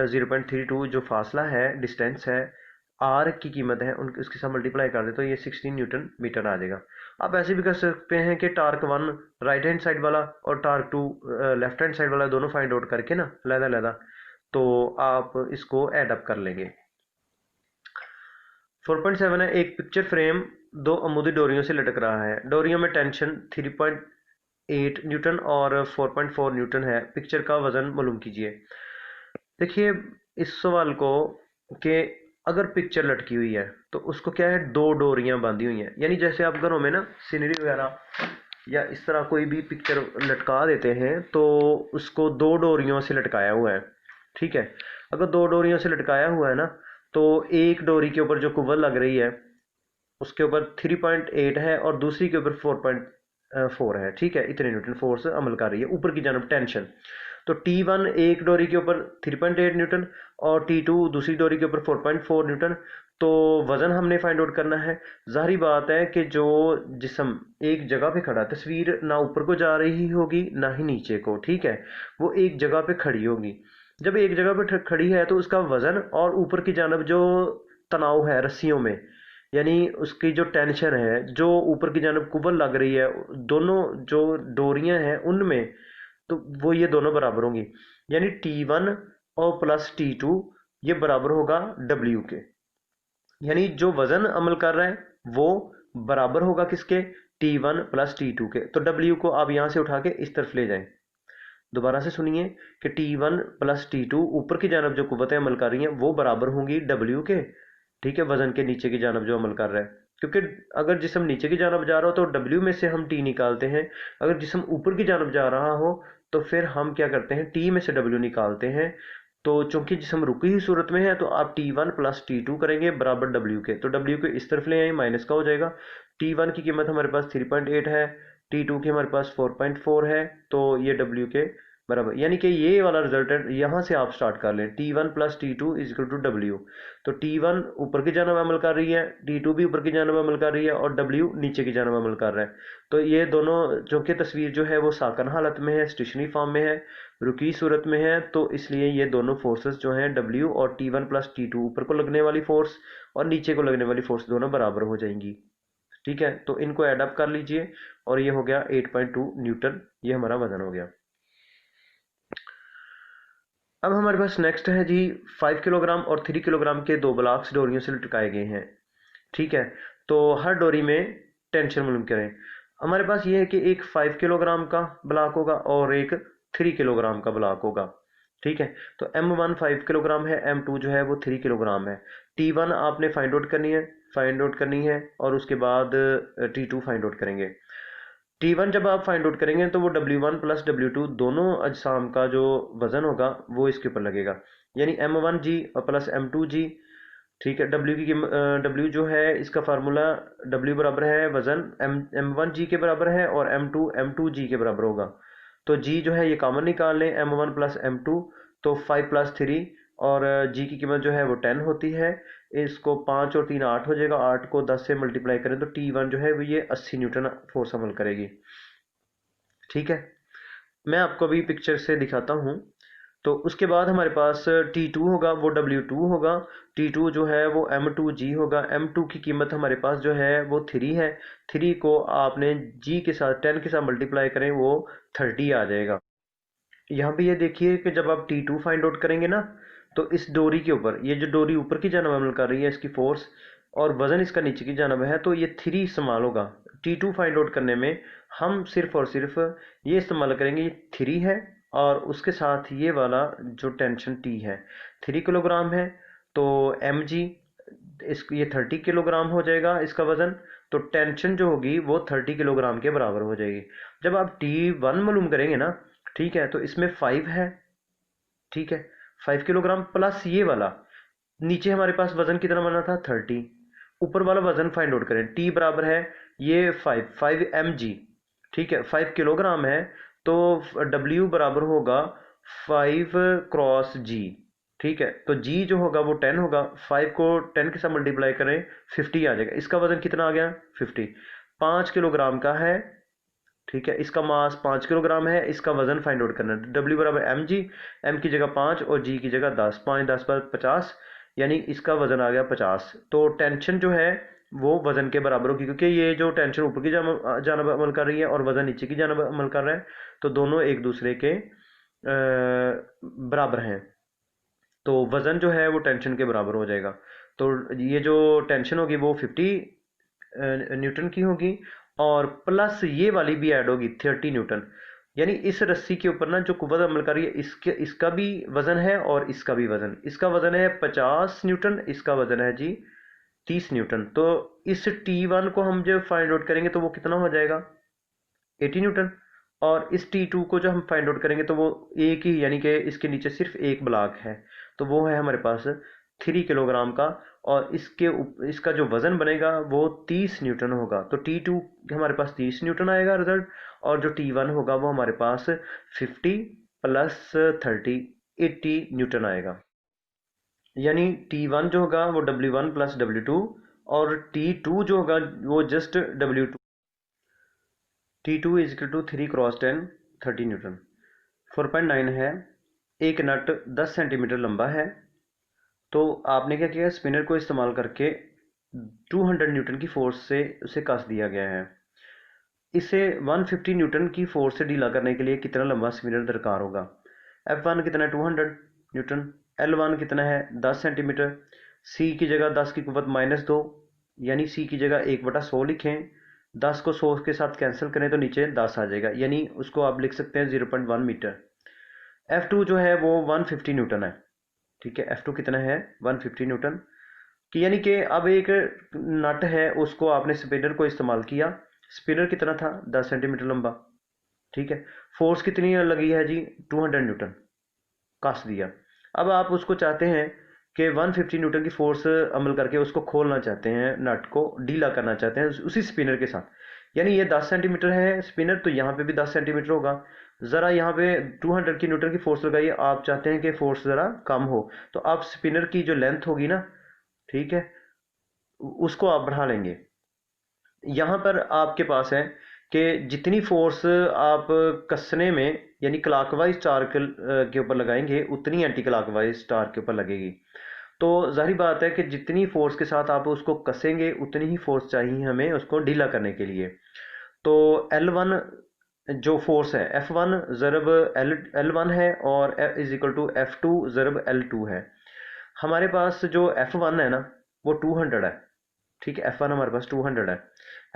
0.32 जो फासला है, डिस्टेंस है, आर की कीमत है, उनके उसके साथ मल्टीप्लाई कर दें तो ये 16 न्यूटन मीटर आ जाएगा। आप ऐसे भी कर सकते हैं कि टार्क 1 राइट हैंड साइड वाला और टार्क 2 लेफ्ट हैंड साइड वाला दोनों फाइंड आउट करके ना लहदा, तो आप इसको एड अप कर लेंगे। 4.7 है, एक पिक्चर फ्रेम 2 अमूदी डोरियों से लटक रहा है, डोरियों में टेंशन 3.8 न्यूटन और 4.4 न्यूटन है, पिक्चर का वजन मालूम कीजिए। देखिए इस सवाल को कि अगर पिक्चर लटकी हुई है तो उसको क्या है, 2 डोरियां बांधी हुई हैं, यानी जैसे आप घरों में ना सीनरी वगैरह या इस तरह कोई भी पिक्चर लटका देते हैं तो उसको 2 डोरियों से लटकाया हुआ है। ठीक है, अगर 2 डोरियों से लटकाया हुआ है ना, तो एक डोरी के ऊपर जो कुव्वत लग रही है उसके ऊपर 3.8 है और दूसरी के ऊपर 4.4 है। ठीक है, इतने न्यूटन फोर्स अमल कर रही है ऊपर की जानब टेंशन। तो T1 एक डोरी के ऊपर 3.8 न्यूटन और T2 दूसरी डोरी के ऊपर 4.4 न्यूटन। तो वज़न हमने फाइंड आउट करना है। जाहिर बात है कि जो जिस्म एक जगह पे खड़ा, तस्वीर ना ऊपर को जा रही होगी ना ही नीचे को, ठीक है, वो एक जगह पे खड़ी होगी। जब एक जगह पे खड़ी है तो उसका वज़न और ऊपर की जानब जो तनाव है रस्सियों में, यानी उसकी जो टेंशन है, जो ऊपर की जानब कुव्वत लग रही है, दोनों जो डोरियां हैं उनमें, तो वो ये दोनों बराबर होंगी, यानी T1 और प्लस T2 ये बराबर होगा W के। यानी जो वजन अमल कर रहा है वो बराबर होगा किसके, T1 प्लस T2 के। तो W को आप यहाँ से उठा के इस तरफ ले जाएं। दोबारा से सुनिए कि T1 प्लस T2 ऊपर की जानब जो कुव्वतें अमल कर रही हैं वो बराबर होंगी W के, ठीक है, वजन के नीचे की जानब जो अमल कर रहा है। क्योंकि अगर जिस्म नीचे की जानब जा रहा हो तो W में से हम T निकालते हैं, अगर जिस्म ऊपर की जानब जा रहा हो तो फिर हम क्या करते हैं, T में से W निकालते हैं। तो चूंकि जिस्म रुकी हुई सूरत में है तो आप T1 प्लस T2 करेंगे बराबर W के। तो W को इस तरफ ले आए, माइनस का हो जाएगा। T1 की कीमत हमारे पास 3.8 है, T2 की हमारे पास 4.4 है, तो ये W के बराबर, यानी कि ये वाला रिजल्टेंट यहाँ से आप स्टार्ट कर लें, T1 plus T2 is equal to W। तो T1 ऊपर की जानब अमल कर रही है, T2 भी ऊपर की जानब अमल कर रही है और W नीचे की जानब अमल कर रहा है। तो ये दोनों, जो कि तस्वीर जो है वो साकन हालत में है, स्टेशनरी फॉर्म में है, रुकी सूरत में है, तो इसलिए ये दोनों फोर्सेस जो हैं W और T1 प्लस T2 ऊपर को लगने वाली फोर्स और नीचे को लगने वाली फोर्स दोनों बराबर हो जाएंगी। ठीक है, तो इनको एड अप कर लीजिए और ये हो गया 8.2 न्यूटन, ये हमारा वजन हो गया। अब हमारे पास नेक्स्ट है जी 5 किलोग्राम और 3 किलोग्राम के दो ब्लॉक्स डोरियों से लटकाए गए हैं। ठीक है, तो हर डोरी में टेंशन मालूम करें। हमारे पास ये है कि एक 5 किलोग्राम का ब्लॉक होगा और एक 3 किलोग्राम का ब्लॉक होगा। ठीक है, तो M1 5 किलोग्राम है, M2 जो है वो 3 किलोग्राम है। T1 आपने फाइंड आउट करनी है और उसके बाद T2 फाइंड आउट करेंगे। T1 जब आप फाइंड आउट करेंगे तो वो W1 प्लस W2 दोनों अजसाम का जो वजन होगा वो इसके ऊपर लगेगा, यानी M1G प्लस M2G। ठीक है, W जो है इसका फार्मूला, W बराबर है वजन M1G के बराबर है और M2 M2G के बराबर होगा। तो G जो है ये कॉमन निकाल लें, M1 प्लस M2, तो 5 प्लस 3 और G की कीमत जो है वो 10 होती है। इसको 5 और 3 8 हो जाएगा, 8 को 10 से मल्टीप्लाई करें तो T1 जो है वो ये 80 न्यूटन फोर्स अमल करेगी। ठीक है, मैं आपको अभी पिक्चर से दिखाता हूँ। तो उसके बाद हमारे पास T2 होगा, वो W2 होगा। T2 जो है वो M2G होगा। M2 की कीमत हमारे पास जो है वो 3 है। 3 को आपने G के साथ 10 के साथ मल्टीप्लाई करें वो 30 आ जाएगा। यहाँ पे ये देखिए कि जब आप T2 फाइंड आउट करेंगे ना, तो इस डोरी के ऊपर, ये जो डोरी ऊपर की जानब अमल कर रही है इसकी फोर्स और वजन इसका नीचे की जानब है, तो ये 3 इस्तेमाल होगा। T2 फाइंड आउट करने में हम सिर्फ और सिर्फ ये इस्तेमाल करेंगे, ये 3 है और उसके साथ ये वाला जो टेंशन T है 3 किलोग्राम है, तो mg इस ये 30 किलोग्राम हो जाएगा इसका वजन। तो टेंशन जो होगी वो 30 किलोग्राम के बराबर हो जाएगी। जब आप T1 मालूम करेंगे ना, ठीक है, तो इसमें 5 है। ठीक है, 5 किलोग्राम प्लस ये वाला, नीचे हमारे पास वजन कितना बना था 30, ऊपर वाला वजन फाइंड आउट करें। T बराबर है ये 5 mg। ठीक है, 5 किलोग्राम है तो W बराबर होगा 5 क्रॉस G। ठीक है, तो G जो होगा वो 10 होगा, 5 को 10 के साथ मल्टीप्लाई करें 50 आ जाएगा। इसका वजन कितना आ गया 50, 5 किलोग्राम का है। ठीक है, इसका मास 5 किलोग्राम है, इसका वजन फाइंड आउट करना है। W बराबर mg, m की जगह 5 और G की जगह 10, 5 10 पर 50, यानी इसका वजन आ गया 50। तो टेंशन जो है वो वजन के बराबर होगी, क्योंकि ये जो टेंशन ऊपर की जानब अमल कर रही है और वजन नीचे की जानब अमल कर रहा है, तो दोनों एक दूसरे के बराबर हैं। तो वजन जो है वो टेंशन के बराबर हो जाएगा। तो ये जो टेंशन होगी वो 50 न्यूटन की होगी और प्लस ये वाली भी ऐड होगी 30 न्यूटन। यानी इस रस्सी के ऊपर ना जो कुव्वत अमल कर रही है इसका भी वजन है और इसका भी वजन, इसका वजन है 50 न्यूटन, इसका वजन है जी 30 न्यूटन। तो इस T1 को हम जब फाइंड आउट करेंगे तो वो कितना हो जाएगा 80 न्यूटन, और इस T2 को जब हम फाइंड आउट करेंगे तो वो एक ही, यानी कि इसके नीचे सिर्फ एक ब्लॉक है, तो वो है हमारे पास 3 किलोग्राम का, और इसका जो वजन बनेगा वो 30 न्यूटन होगा। तो T2 हमारे पास 30 न्यूटन आएगा रिजल्ट, और जो T1 होगा वो हमारे पास 50 प्लस 30 80 न्यूटन आएगा। यानी T1 जो होगा वो W1 प्लस W2 और T2 जो होगा वो just W2। T2 is equal to 3 cross 10 30 newton. 4.9 है। एक नट 10 सेंटीमीटर लंबा है। तो आपने क्या किया, स्पिनर को इस्तेमाल करके 200 न्यूटन की फोर्स से उसे कस दिया गया है। इसे 150 न्यूटन की फोर्स से ढीला करने के लिए कितना लंबा स्पिनर दरकार होगा। F1 कितना है 200 न्यूटन, L1 कितना है 10 सेंटीमीटर, C की जगह 10 की कुवत -2, यानी सी की जगह 1/100 लिखें, 10 को 100 के साथ कैंसिल करें तो नीचे 10 आ जाएगा, यानी उसको आप लिख सकते हैं 0.1 मीटर। F2 जो है वो 150 न्यूटन है। ठीक है, F2 कितना है? 150 न्यूटन कि यानी कि अब एक नट है, उसको आपने स्पिनर को इस्तेमाल किया। स्पिनर कितना था? 10 सेंटीमीटर लंबा। ठीक है, फोर्स कितनी लगी है जी? 200 न्यूटन कस दिया। अब आप उसको चाहते हैं कि 150 न्यूटन की फोर्स अमल करके उसको खोलना चाहते हैं, नट को ढीला करना चाहते हैं उसी स्पिनर के साथ। यानी ये 10 सेंटीमीटर है स्पिनर, तो यहाँ पे भी 10 सेंटीमीटर होगा। ज़रा यहाँ पे 200 की न्यूटन की फोर्स लगाइए, आप चाहते हैं कि फोर्स ज़रा कम हो, तो आप स्पिनर की जो लेंथ होगी ना, ठीक है, उसको आप बढ़ा लेंगे। यहाँ पर आपके पास है कि जितनी फोर्स आप कसने में यानी क्लॉकवाइज स्टार के ऊपर लगाएंगे, उतनी एंटी क्लॉकवाइज स्टार के ऊपर लगेगी। तो जाहिर बात है कि जितनी फोर्स के साथ आप उसको कसेंगे, उतनी ही फोर्स चाहिए हमें उसको ढीला करने के लिए। तो L1 जो फोर्स है, F1 ज़रब L1 है, और is equal to F2 ज़रब L2 है। हमारे पास जो F1 है ना, वो 200 है। ठीक है, F1 हमारे पास 200 है।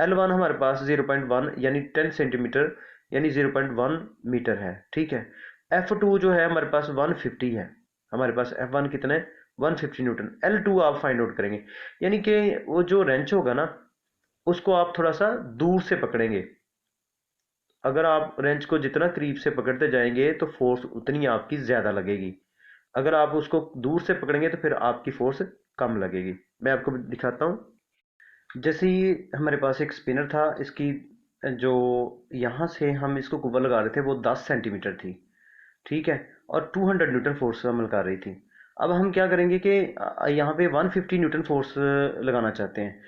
L1 हमारे पास 0.1 यानी 10 सेंटीमीटर यानी 0.1 मीटर है। ठीक है, F2 जो है हमारे पास 150 है। हमारे पास F1 कितने? 150 न्यूटन। L2 आप फाइंड आउट करेंगे, यानी कि वो जो रेंच होगा ना, उसको आप थोड़ा सा दूर से पकड़ेंगे। अगर आप रेंच को जितना करीब से पकड़ते जाएंगे तो फोर्स उतनी आपकी ज़्यादा लगेगी। अगर आप उसको दूर से पकड़ेंगे तो फिर आपकी फोर्स कम लगेगी। मैं आपको दिखाता हूँ। जैसे ही हमारे पास एक स्पिनर था, इसकी जो यहाँ से हम इसको कुबल लगा रहे थे वो 10 सेंटीमीटर थी। ठीक है, और 200 न्यूटन फोर्स अमल कर रही थी। अब हम क्या करेंगे कि यहाँ पे 150 न्यूटन फोर्स लगाना चाहते हैं।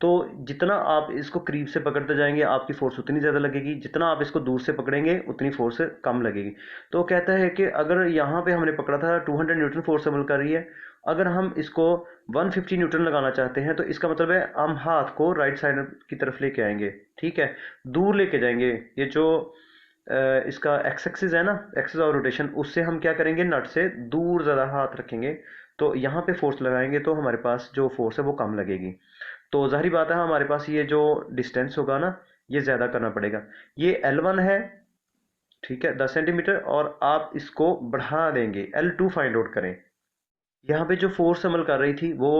तो जितना आप इसको करीब से पकड़ते जाएंगे, आपकी फोर्स उतनी ज़्यादा लगेगी, जितना आप इसको दूर से पकड़ेंगे उतनी फोर्स कम लगेगी। तो कहता है कि अगर यहाँ पे हमने पकड़ा था 200 न्यूटन फोर्स अमल कर रही है, अगर हम इसको 150 न्यूटन लगाना चाहते हैं तो इसका मतलब है हम हाथ को राइट साइड की तरफ लेके आएंगे। ठीक है, दूर लेके जाएंगे। ये जो इसका एक्स एक्सिस है ना, एक्सिस ऑफ रोटेशन, उससे हम क्या करेंगे, नट से दूर ज़्यादा हाथ रखेंगे, तो यहाँ पे फोर्स लगाएंगे तो हमारे पास जो फोर्स है वो कम लगेगी। तो ज़ाहिर बात है हमारे पास ये जो डिस्टेंस होगा ना, ये ज़्यादा करना पड़ेगा। ये L1 है, ठीक है, 10 सेंटीमीटर, और आप इसको बढ़ा देंगे, L2 फाइंड आउट करें। यहाँ पे जो फोर्स अमल कर रही थी वो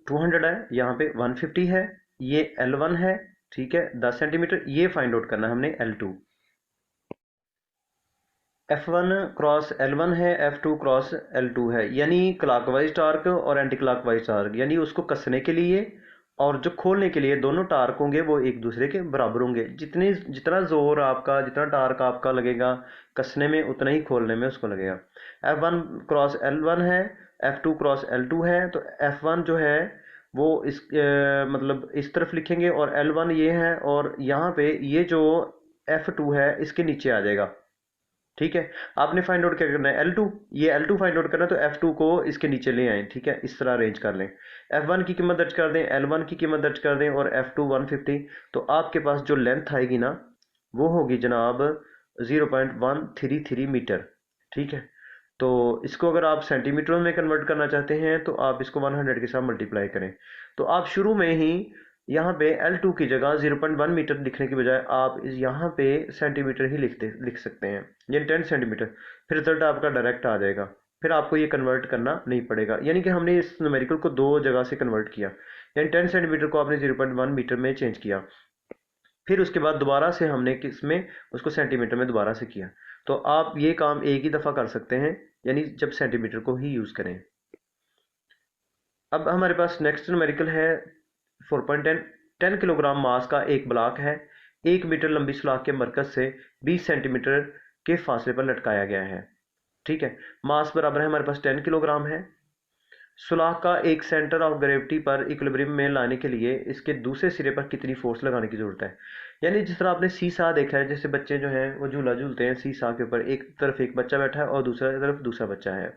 200 है, यहाँ पे 150 है, ये L1 है। ठीक है, 10 सेंटीमीटर, ये फाइंड आउट करना है हमने L2। F1 क्रॉस L1 है, F2 क्रॉस L2 है, यानी क्लॉकवाइज टार्क और एंटी क्लॉकवाइज टार्क, यानी उसको कसने के लिए और जो खोलने के लिए दोनों टार्क होंगे वो एक दूसरे के बराबर होंगे। जितना जोर आपका, जितना टार्क आपका लगेगा कसने में, उतना ही खोलने में उसको लगेगा। F1 क्रॉस L1 है, F2 क्रॉस L2 है, तो F1 जो है वो इस मतलब इस तरफ लिखेंगे, और L1 ये है, और यहाँ पे ये जो F2 है इसके नीचे आ जाएगा। ठीक है, आपने फाइंड आउट क्या करना है? L2, ये L2 फाइंड आउट करना है, तो F2 को इसके नीचे ले आए। ठीक है, इस तरह अरेंज कर लें। F1 की कीमत दर्ज कर दें, L1 की कीमत दर्ज कर दें, और F2 150। तो आपके पास जो लेंथ आएगी ना, वो होगी जनाब 0.133 मीटर। ठीक है, तो इसको अगर आप सेंटीमीटरों में कन्वर्ट करना चाहते हैं तो आप इसको 100 के साथ मल्टीप्लाई करें। तो आप शुरू में ही यहाँ पे L2 की जगह 0.1 मीटर लिखने की बजाय आप यहाँ पे सेंटीमीटर ही लिख सकते हैं, यानी 10 सेंटीमीटर। फिर रिजल्ट आपका डायरेक्ट आ जाएगा, फिर आपको ये कन्वर्ट करना नहीं पड़ेगा। यानी कि हमने इस न्यूमेरिकल को दो जगह से कन्वर्ट किया, यानी 10 सेंटीमीटर को आपने 0.1 मीटर में चेंज किया, फिर उसके बाद दोबारा से हमने किसमें उसको सेंटीमीटर में दोबारा से किया। तो आप ये काम एक ही दफ़ा कर सकते हैं, यानी जब सेंटीमीटर को ही यूज़ करें। अब हमारे पास नेक्स्ट न्यूमेरिकल है 4.10। 10 किलोग्राम मास का एक ब्लॉक है, 1 मीटर लंबी सुलाख के मरकज से 20 सेंटीमीटर के फासले पर लटकाया गया है। ठीक है, मास बराबर है हमारे पास 10 किलोग्राम है। सुलाख का एक सेंटर ऑफ ग्रेविटी पर इक्विलिब्रियम में लाने के लिए इसके दूसरे सिरे पर कितनी फोर्स लगाने की जरूरत है? यानी जिस तरह आपने सीसा देखा है, जैसे बच्चे जो हैं वो झूला झूलते हैं सीसा के ऊपर, एक तरफ एक बच्चा बैठा है और दूसरी तरफ दूसरा बच्चा है।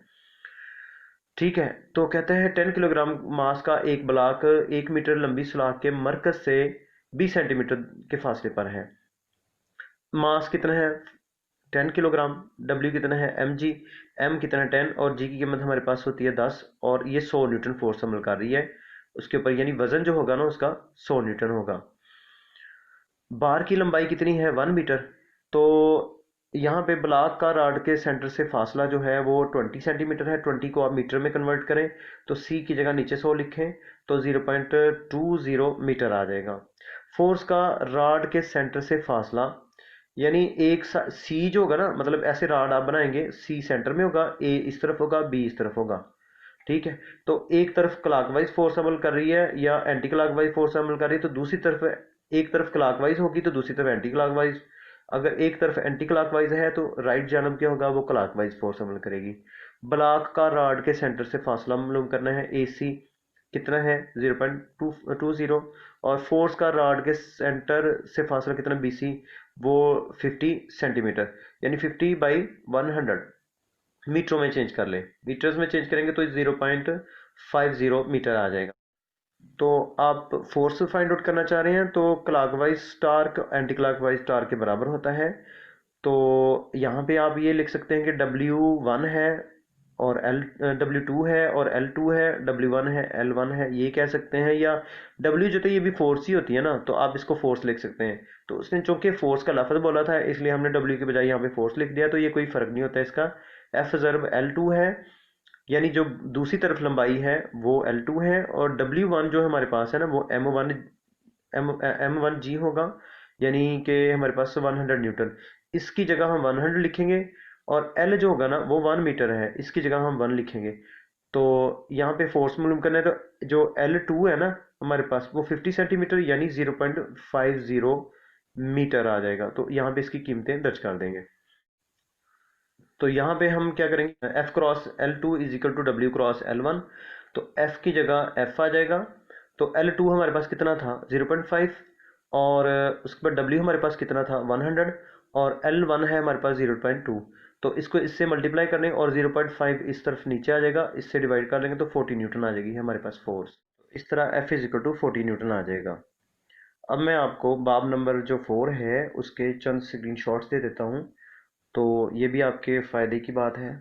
ठीक है, तो कहते हैं 10 किलोग्राम मास का एक ब्लॉक 1 मीटर लंबी सुलाख के मरकज से 20 सेंटीमीटर के फासले पर है। मास कितना है? 10 किलोग्राम। डब्ल्यू कितना है? mg। m कितना है? 10, और जी की कीमत हमारे पास होती है 10, और ये 100 न्यूटन फोर्स अमल कर रही है उसके ऊपर, यानी वजन जो होगा ना उसका 100 न्यूटन होगा। बार की लंबाई कितनी है, 1 मीटर। तो यहाँ पे ब्लॉक का रॉड के सेंटर से फासला जो है वो 20 सेंटीमीटर है। 20 को आप मीटर में कन्वर्ट करें तो सी की जगह नीचे 100 लिखें तो 0.20 मीटर आ जाएगा। फोर्स का रॉड के सेंटर से फासला, यानी एक सी जो होगा ना, मतलब ऐसे रॉड आप बनाएंगे, सी सेंटर में होगा, ए इस तरफ होगा, बी इस तरफ होगा, ठीक है। तो एक तरफ क्लॉकवाइज फोर्स अमल कर रही है या एंटी क्लॉकवाइज फोर्स अमल कर रही है, तो दूसरी तरफ, एक तरफ क्लॉकवाइज होगी तो दूसरी तरफ एंटी क्लॉकवाइज। अगर एक तरफ एंटी क्लॉकवाइज है तो राइट जानब क्या होगा, वो क्लॉकवाइज फोर्स अमल करेगी। ब्लॉक का रॉड के सेंटर से फासला मालूम करना है, ए सी कितना है, 0.220। और फोर्स का रॉड के सेंटर से फासला कितना, बी सी, वो 50 सेंटीमीटर, यानी 50/100। मीटरों में चेंज कर ले, मीटर्स में चेंज करेंगे तो 0.50 मीटर आ जाएगा। तो आप फोर्स फाइंड आउट करना चाह रहे हैं तो clockwise torque anti clockwise torque के बराबर होता है। तो यहाँ पे आप ये लिख सकते हैं कि W1 है और W2 है और L2 है, W1 है, L1 है, ये कह सकते हैं। या W जो तो ये भी फोर्स ही होती है ना, तो आप इसको फोर्स लिख सकते हैं। तो उसने चूंकि फोर्स का लफ्ज बोला था इसलिए हमने W के बजाय यहाँ पे फोर्स लिख दिया, तो ये कोई फर्क नहीं होता इसका। F ज़रब L2 है, यानी जो दूसरी तरफ लंबाई है वो L2 है, और W1 जो हमारे पास है ना वो M1G होगा, यानी कि हमारे पास 100 न्यूटन। इसकी जगह हम 100 लिखेंगे, और L जो होगा ना वो 1 मीटर है, इसकी जगह हम 1 लिखेंगे। तो यहाँ पे फोर्स मालूम करना है, तो जो L2 है ना हमारे पास वो 50 सेंटीमीटर, यानी 0.50 मीटर आ जाएगा। तो यहाँ पे इसकी कीमतें दर्ज कर देंगे। तो यहाँ पे हम क्या करेंगे, F cross L2 is equal to W cross L1। तो F की जगह F आ जाएगा। तो L2 हमारे पास कितना था, 0.5, और उसके बाद W हमारे पास कितना था, 100, और L1 है हमारे पास 0.2। तो इसको इससे मल्टीप्लाई करने और 0.5 इस तरफ नीचे आ जाएगा, इससे डिवाइड कर लेंगे तो 40 न्यूटन आ जाएगी हमारे पास फोर्स। इस तरह F is equal to 40 newton आ जाएगा। अब मैं आपको बाब नंबर जो 4 है उसके चंद स्क्रीन शॉट्स दे देता हूँ, तो ये भी आपके फ़ायदे की बात है।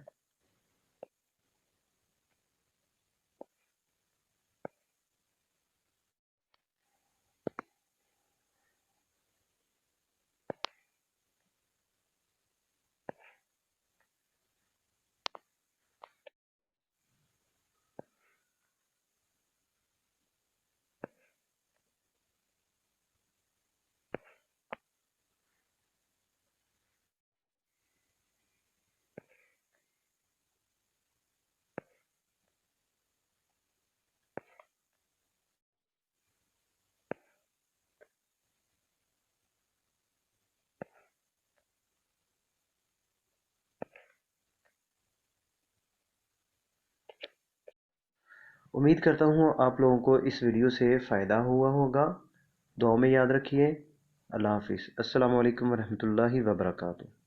उम्मीद करता हूँ आप लोगों को इस वीडियो से फ़ायदा हुआ होगा। दुआ में याद रखिए। अल्लाह हाफिज़। अस्सलामु अलैकुम वरहमतुल्लाहि वबरकातुहू।